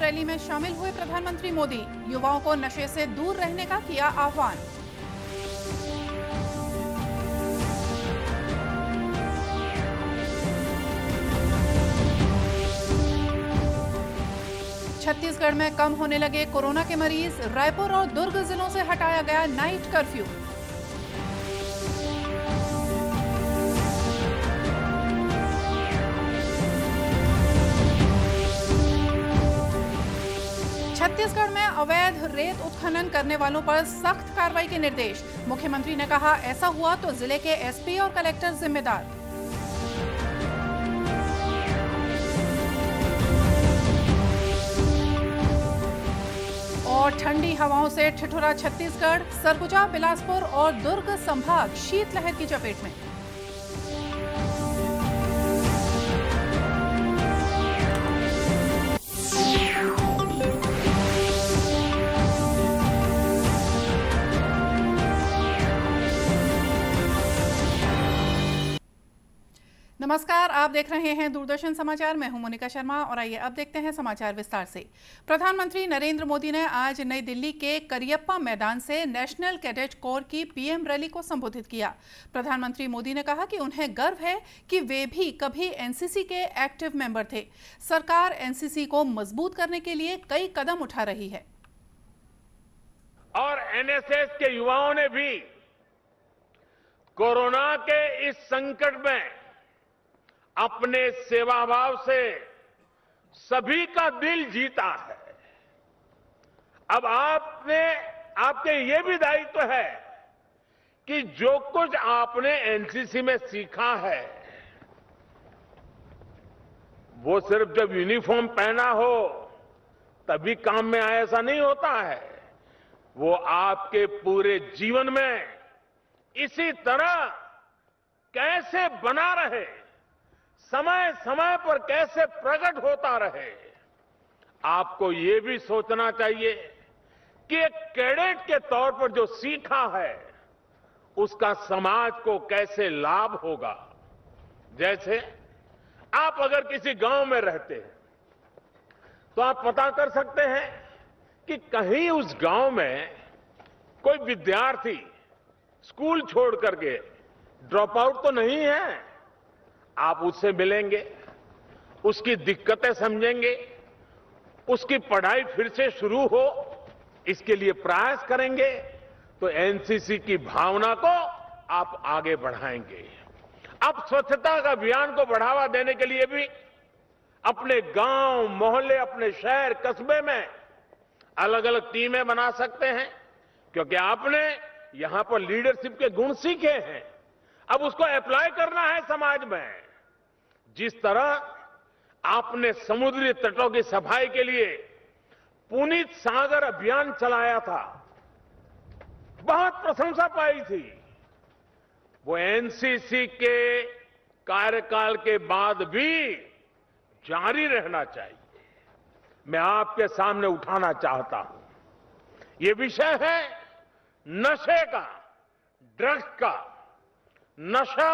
Rally में शामिल हुए प्रधानमंत्री मोदी। युवाओं को नशे से दूर रहने का किया आह्वान। छत्तीसगढ़ में कम होने लगे कोरोना के मरीज। रायपुर और दुर्ग जिलों से हटाया गया नाइट कर्फ्यू। छत्तीसगढ़ में अवैध रेत उत्खनन करने वालों पर सख्त कार्रवाई के निर्देश। मुख्यमंत्री ने कहा, ऐसा हुआ तो जिले के एसपी और कलेक्टर जिम्मेदार। और ठंडी हवाओं से ठिठुरा छत्तीसगढ़। सरगुजा, बिलासपुर और दुर्ग संभाग शीतलहर की चपेट में। नमस्कार, आप देख रहे हैं दूरदर्शन समाचार। मैं हूं मोनिका शर्मा और आइए अब देखते हैं समाचार विस्तार से। प्रधानमंत्री नरेंद्र मोदी ने आज नई दिल्ली के करियप्पा मैदान से नेशनल कैडेट कोर की पीएम रैली को संबोधित किया। प्रधानमंत्री मोदी ने कहा कि उन्हें गर्व है कि वे भी कभी एनसीसी के एक्टिव मेंबर थे। सरकार एनसीसी को मजबूत करने के लिए कई कदम उठा रही है और एनएसएस के युवाओं ने भी कोरोना के इस संकट में अपने सेवाभाव से सभी का दिल जीता है। अब आपके ये भी दायित्व है कि जो कुछ आपने एनसीसी में सीखा है वो सिर्फ जब यूनिफॉर्म पहना हो तभी काम में आए, ऐसा नहीं होता है। वो आपके पूरे जीवन में इसी तरह कैसे बना रहे, समय समय पर कैसे प्रकट होता रहे। आपको ये भी सोचना चाहिए कि एक कैडेट के तौर पर जो सीखा है उसका समाज को कैसे लाभ होगा। जैसे आप अगर किसी गांव में रहते हैं तो आप पता कर सकते हैं कि कहीं उस गांव में कोई विद्यार्थी स्कूल छोड़ करके ड्रॉप आउट तो नहीं है। आप उससे मिलेंगे, उसकी दिक्कतें समझेंगे, उसकी पढ़ाई फिर से शुरू हो इसके लिए प्रयास करेंगे तो एनसीसी की भावना को आप आगे बढ़ाएंगे। अब स्वच्छता का अभियान को बढ़ावा देने के लिए भी अपने गांव, मोहल्ले, अपने शहर, कस्बे में अलग अलग टीमें बना सकते हैं, क्योंकि आपने यहां पर लीडरशिप के गुण सीखे हैं। अब उसको अप्लाई करना है समाज में। जिस तरह आपने समुद्री तटों की सफाई के लिए पुनीत सागर अभियान चलाया था, बहुत प्रशंसा पाई थी। वो एनसीसी के कार्यकाल के बाद भी जारी रहना चाहिए। मैं आपके सामने उठाना चाहता हूं, ये विषय है नशे का, ड्रग्स का। नशा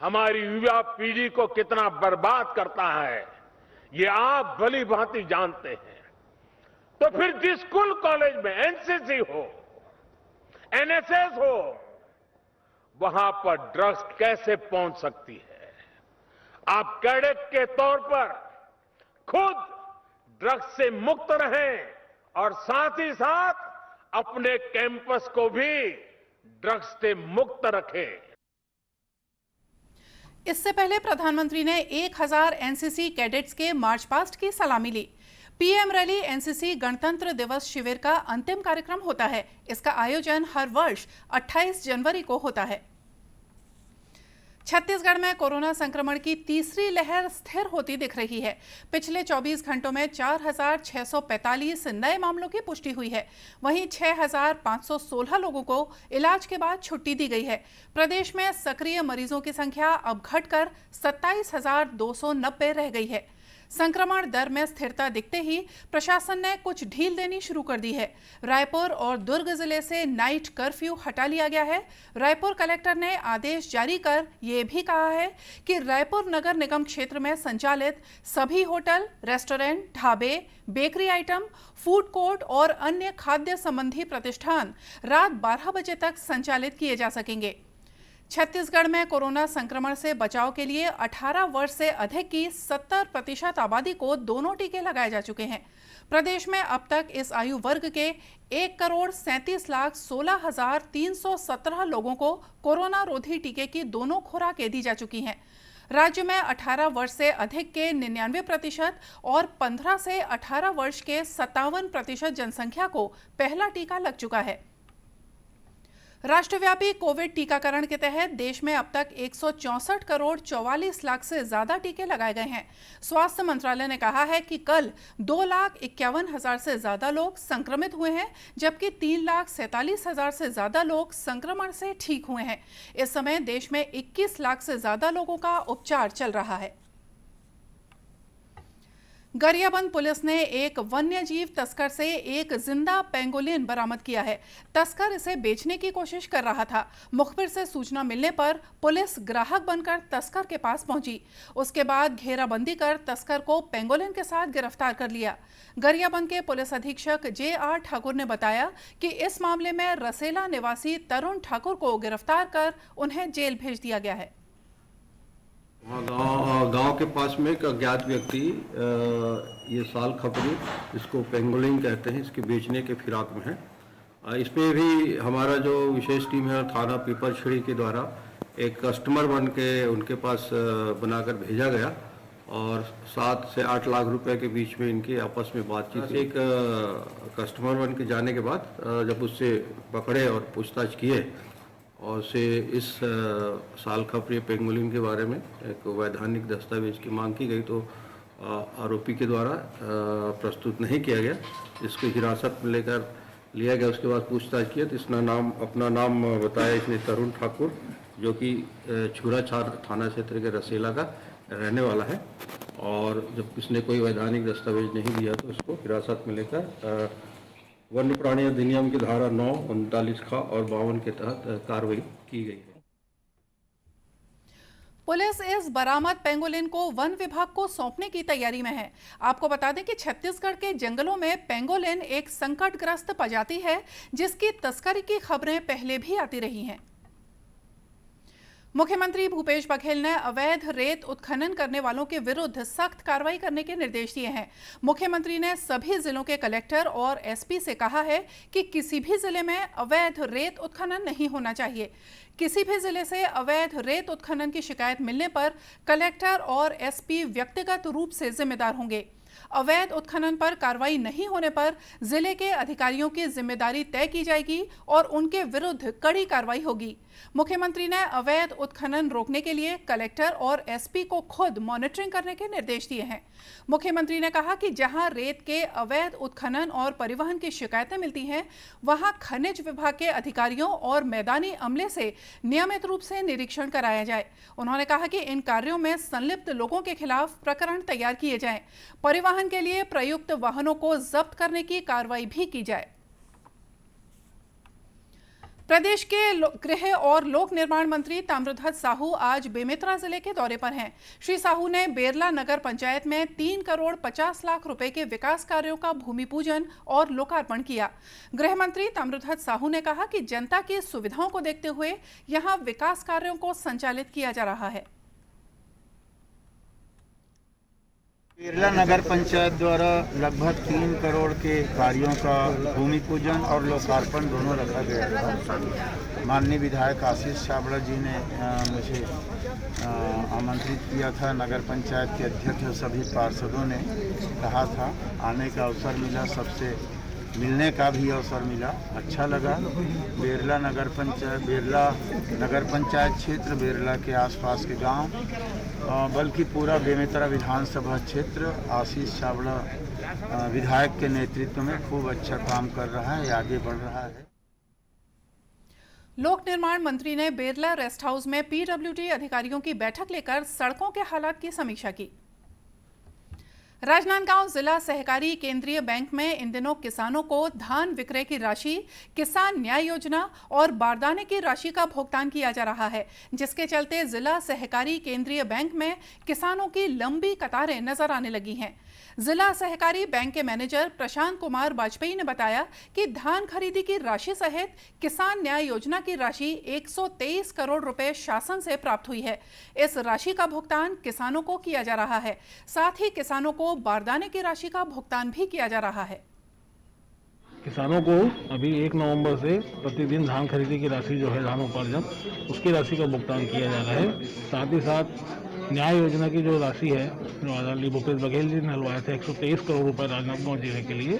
हमारी युवा पीढ़ी को कितना बर्बाद करता है ये आप भली भांति जानते हैं। तो फिर जिस स्कूल कॉलेज में एनसीसी हो, एनएसएस हो, वहां पर ड्रग्स कैसे पहुंच सकती है। आप कैडेट के तौर पर खुद ड्रग्स से मुक्त रहें और साथ ही साथ अपने कैंपस को भी ड्रग्स से मुक्त रखें। इससे पहले प्रधानमंत्री ने 1000 एनसीसी कैडेट्स के मार्च पास्ट की सलामी ली। पीएम रैली एनसीसी गणतंत्र दिवस शिविर का अंतिम कार्यक्रम होता है। इसका आयोजन हर वर्ष 28 जनवरी को होता है। छत्तीसगढ़ में कोरोना संक्रमण की तीसरी लहर स्थिर होती दिख रही है। पिछले 24 घंटों में 4645 नए मामलों की पुष्टि हुई है। वहीं 6516 लोगों को इलाज के बाद छुट्टी दी गई है। प्रदेश में सक्रिय मरीजों की संख्या अब घटकर 27290 रह गई है। संक्रमण दर में स्थिरता दिखते ही प्रशासन ने कुछ ढील देनी शुरू कर दी है। रायपुर और दुर्ग जिले से नाइट कर्फ्यू हटा लिया गया है। रायपुर कलेक्टर ने आदेश जारी कर ये भी कहा है कि रायपुर नगर निगम क्षेत्र में संचालित सभी होटल, रेस्टोरेंट, ढाबे, बेकरी आइटम, फूड कोर्ट और अन्य खाद्य संबंधी प्रतिष्ठान रात 12 बजे तक संचालित किए जा सकेंगे। छत्तीसगढ़ में कोरोना संक्रमण से बचाव के लिए 18 वर्ष से अधिक की 70% आबादी को दोनों टीके लगाए जा चुके हैं। प्रदेश में अब तक इस आयु वर्ग के 1,37,16,317 लोगों को कोरोना रोधी टीके की दोनों खुराकें दी जा चुकी हैं। राज्य में 18 वर्ष से अधिक के 99% और 15 से 18 वर्ष के 57% जनसंख्या को पहला टीका लग चुका है। राष्ट्रव्यापी कोविड टीकाकरण के तहत देश में अब तक 164 करोड़ 44 लाख से ज्यादा टीके लगाए गए हैं। स्वास्थ्य मंत्रालय ने कहा है कि कल 2,51,000 से ज्यादा लोग संक्रमित हुए हैं, जबकि 3,47,000 से ज्यादा लोग संक्रमण से ठीक हुए हैं। इस समय देश में 21 लाख से ज्यादा लोगों का उपचार चल रहा है। गरियाबंद पुलिस ने एक वन्यजीव तस्कर से एक जिंदा पेंगोलिन बरामद किया है। तस्कर इसे बेचने की कोशिश कर रहा था। मुखबिर से सूचना मिलने पर पुलिस ग्राहक बनकर तस्कर के पास पहुंची। उसके बाद घेराबंदी कर तस्कर को पेंगोलिन के साथ गिरफ्तार कर लिया। गरियाबंद के पुलिस अधीक्षक JR ठाकुर ने बताया कि इस मामले में रसेला निवासी तरुण ठाकुर को गिरफ्तार कर उन्हें जेल भेज दिया गया है। गांव के पास में एक अज्ञात व्यक्ति ये साल खपरी, इसको पेंगोलिन कहते हैं, इसके बेचने के फिराक में है। इसमें भी हमारा जो विशेष टीम है थाना पीपलछड़ी के द्वारा एक कस्टमर बन के उनके पास बनाकर भेजा गया और 7 से 8 लाख रुपए के बीच में इनके आपस में बातचीत। एक कस्टमर बन के जाने के बाद जब उससे पकड़े और पूछताछ किए और से इस साल खपरी पेंगोलिन के बारे में एक वैधानिक दस्तावेज की मांग की गई, तो आरोपी के द्वारा प्रस्तुत नहीं किया गया। इसको हिरासत में लेकर लिया गया। उसके बाद पूछताछ किया तो इसने अपना नाम बताया। इसने तरुण ठाकुर, जो कि छुराछार थाना क्षेत्र के रसेला का रहने वाला है, और जब इसने कोई वैधानिक दस्तावेज नहीं दिया तो उसको हिरासत में लेकर वन्य प्राणी अधिनियम की धारा 9, 39 ख और 52 के तहत कार्रवाई की गई है। पुलिस इस बरामद पेंगोलिन को वन विभाग को सौंपने की तैयारी में है। आपको बता दें कि छत्तीसगढ़ के जंगलों में पेंगोलिन एक संकटग्रस्त प्रजाति है, जिसकी तस्करी की खबरें पहले भी आती रही हैं। मुख्यमंत्री भूपेश बघेल ने अवैध रेत उत्खनन करने वालों के विरुद्ध सख्त कार्रवाई करने के निर्देश दिए हैं। मुख्यमंत्री ने सभी जिलों के कलेक्टर और SP से कहा है कि किसी भी जिले में अवैध रेत उत्खनन नहीं होना चाहिए। किसी भी जिले से अवैध रेत उत्खनन की शिकायत मिलने पर कलेक्टर और SP व्यक्तिगत रूप से जिम्मेदार होंगे। अवैध उत्खनन पर कार्रवाई नहीं होने पर जिले के अधिकारियों की जिम्मेदारी तय की जाएगी और उनके विरुद्ध कड़ी कार्रवाई होगी। मुख्यमंत्री ने अवैध उत्खनन रोकने के लिए कलेक्टर और SP को खुद मॉनिटरिंग करने के निर्देश दिए हैं। मुख्यमंत्री ने कहा कि जहां रेत के अवैध उत्खनन और परिवहन की शिकायतें मिलती हैं, वहां खनिज विभाग के अधिकारियों और मैदानी अमले से नियमित रूप से निरीक्षण कराया जाए। उन्होंने कहा कि इन कार्यों में संलिप्त लोगों के खिलाफ प्रकरण तैयार किए जाएं। परिवहन के लिए प्रयुक्त वाहनों को जब्त करने की कार्रवाई भी की जाए। प्रदेश के गृह और लोक निर्माण मंत्री ताम्रध्वज साहू आज बेमेतरा जिले के दौरे पर हैं। श्री साहू ने बेरला नगर पंचायत में 3 करोड़ 50 लाख रुपए के विकास कार्यों का भूमि पूजन और लोकार्पण किया। गृह मंत्री ताम्रध्वज साहू ने कहा कि जनता की सुविधाओं को देखते हुए यहां विकास कार्यों को संचालित किया जा रहा है। बेरला नगर पंचायत द्वारा लगभग 3 करोड़ के कार्यों का भूमि पूजन और लोकार्पण दोनों रखा गया था। माननीय विधायक आशीष छाबड़ा जी ने मुझे आमंत्रित किया था। नगर पंचायत के अध्यक्ष और सभी पार्षदों ने कहा था, आने का अवसर मिला, सबसे मिलने का भी अवसर मिला, अच्छा लगा। बेरला नगर पंचायत क्षेत्र, बेरला के आसपास के गांव, बल्कि पूरा बेमेतरा विधानसभा क्षेत्र आशीष छाबड़ा विधायक के नेतृत्व में खूब अच्छा काम कर रहा है, आगे बढ़ रहा है। लोक निर्माण मंत्री ने बेरला रेस्ट हाउस में PWD अधिकारियों की बैठक लेकर सड़कों के हालात की समीक्षा की। राजनांदगांव जिला सहकारी केंद्रीय बैंक में इन दिनों किसानों को धान विक्रय की राशि, किसान न्याय योजना और बारदाने की राशि का भुगतान किया जा रहा है, जिसके चलते जिला सहकारी केंद्रीय बैंक में किसानों की लंबी कतारें नजर आने लगी हैं। जिला सहकारी बैंक के मैनेजर प्रशांत कुमार वाजपेयी ने बताया कि धान खरीदी की राशि सहित किसान न्याय योजना की राशि 123 करोड़ रुपए शासन से प्राप्त हुई है। इस राशि का भुगतान किसानों को किया जा रहा है। साथ ही किसानों को बारदाने की राशि का भुगतान भी किया जा रहा है। किसानों को अभी 1 नवंबर से प्रतिदिन धान खरीदी की राशि जो है धान उपार्जन, उसकी राशि का भुगतान किया जा रहा है। साथ ही साथ न्याय योजना की जो राशि है जो आदरणीय भूपेश बघेल जी ने हलवाए थे 123 करोड़ रुपए राजनांदगांव जिले के लिए,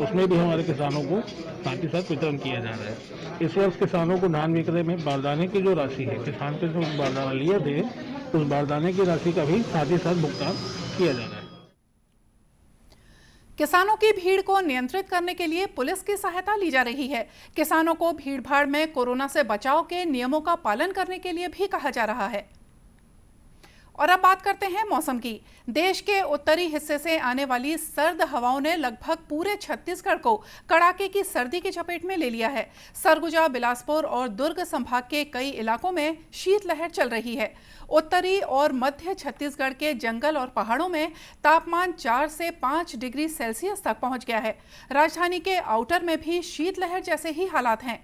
उसमें भी हमारे किसानों को साथ ही साथ वितरण किया जा रहा है। इस वर्ष किसानों को धान विक्रय में बारदाने की जो राशि है, किसान पे जो बारदाना लिए थे उस बारदाने की राशि का भी साथ ही साथ भुगतान किया जा रहा है। किसानों की भीड़ को नियंत्रित करने के लिए पुलिस की सहायता ली जा रही है। किसानों को भीड़भाड़ में कोरोना से बचाव के नियमों का पालन करने के लिए भी कहा जा रहा है। और अब बात करते हैं मौसम की। देश के उत्तरी हिस्से से आने वाली सर्द हवाओं ने लगभग पूरे छत्तीसगढ़ को कड़ाके की सर्दी की चपेट में ले लिया है। सरगुजा, बिलासपुर और दुर्ग संभाग के कई इलाकों में शीतलहर चल रही है। उत्तरी और मध्य छत्तीसगढ़ के जंगल और पहाड़ों में तापमान 4 से 5 डिग्री सेल्सियस तक पहुंच गया है। राजधानी के आउटर में भी शीतलहर जैसे ही हालात हैं।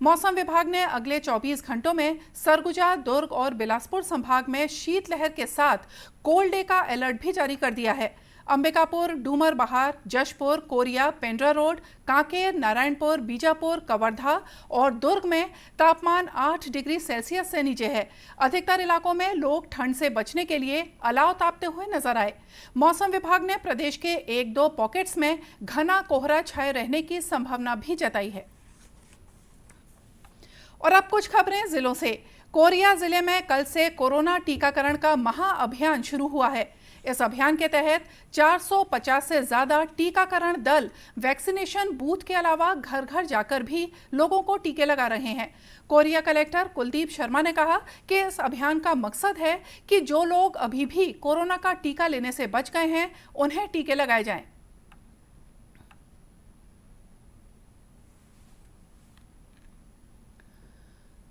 मौसम विभाग ने अगले 24 घंटों में सरगुजा, दुर्ग और बिलासपुर संभाग में शीतलहर के साथ कोल्ड डे का अलर्ट भी जारी कर दिया है। अंबिकापुर, डूमर बहार, जशपुर, कोरिया, पेंड्रा रोड, कांकेर, नारायणपुर, बीजापुर, कवर्धा और दुर्ग में तापमान 8 डिग्री सेल्सियस से नीचे है। अधिकतर इलाकों में लोग ठंड से बचने के लिए अलाव तापते हुए नजर आए। मौसम विभाग ने प्रदेश के 1-2 पॉकेट्स में घना कोहरा छाए रहने की संभावना भी जताई है। और अब कुछ खबरें जिलों से। कोरिया जिले में कल से कोरोना टीकाकरण का महाअभियान शुरू हुआ है। इस अभियान के तहत 450 से ज्यादा टीकाकरण दल वैक्सीनेशन बूथ के अलावा घर घर जाकर भी लोगों को टीके लगा रहे हैं। कोरिया कलेक्टर कुलदीप शर्मा ने कहा कि इस अभियान का मकसद है कि जो लोग अभी भी कोरोना का टीका लेने से बच गए हैं, उन्हें टीके लगाए जाएं।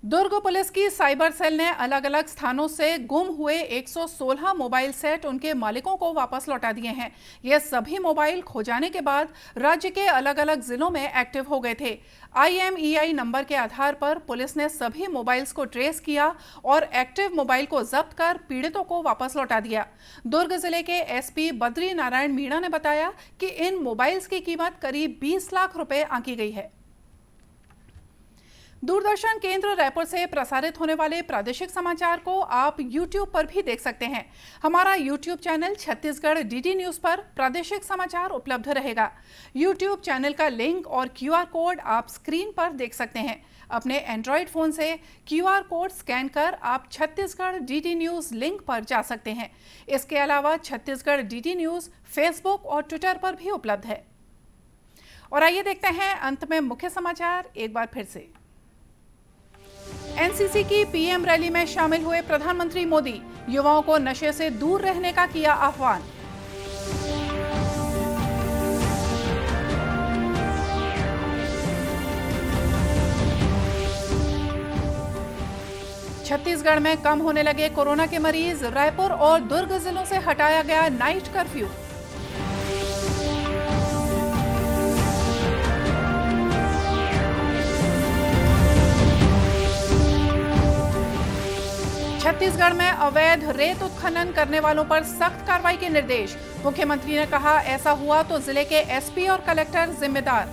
दुर्ग पुलिस की साइबर सेल ने अलग अलग स्थानों से गुम हुए 116 मोबाइल सेट उनके मालिकों को वापस लौटा दिए हैं। ये सभी मोबाइल खो जाने के बाद राज्य के अलग अलग जिलों में एक्टिव हो गए थे। IMEI नंबर के आधार पर पुलिस ने सभी मोबाइल्स को ट्रेस किया और एक्टिव मोबाइल को जब्त कर पीड़ितों को वापस लौटा दिया। दुर्ग जिले के SP बद्री नारायण मीणा ने बताया कि इन मोबाइल्स की कीमत करीब 20 लाख रुपए आंकी गई है। दूरदर्शन केंद्र रायपुर से प्रसारित होने वाले प्रादेशिक समाचार को आप YouTube पर भी देख सकते हैं। हमारा YouTube channel Chhattisgarh DD news पर प्रादेशिक समाचार उपलब्ध रहेगा। YouTube चैनल का लिंक और QR कोड आप स्क्रीन पर देख सकते हैं। अपने एंड्रॉयड फोन से QR कोड स्कैन कर आप छत्तीसगढ़ DD न्यूज लिंक पर जा सकते हैं। इसके अलावा छत्तीसगढ़ DD न्यूज फेसबुक और ट्विटर पर भी उपलब्ध है। और आइए देखते हैं अंत में मुख्य समाचार एक बार फिर से। NCC की PM रैली में शामिल हुए प्रधानमंत्री मोदी, युवाओं को नशे से दूर रहने का किया आह्वान। छत्तीसगढ़ में कम होने लगे कोरोना के मरीज, रायपुर और दुर्ग जिलों से हटाया गया नाइट कर्फ्यू। छत्तीसगढ़ में अवैध रेत उत्खनन करने वालों पर सख्त कार्रवाई के निर्देश। मुख्यमंत्री ने कहा, ऐसा हुआ तो जिले के SP और कलेक्टर जिम्मेदार।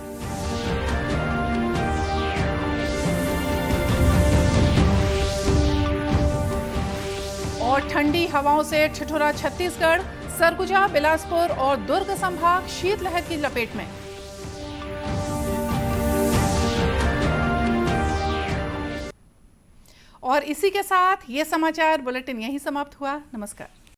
और ठंडी हवाओं से ठिठुरा छत्तीसगढ़, सरगुजा, बिलासपुर और दुर्ग संभाग शीतलहर की लपेट में। और इसी के साथ ये समाचार बुलेटिन यहीं समाप्त हुआ। नमस्कार।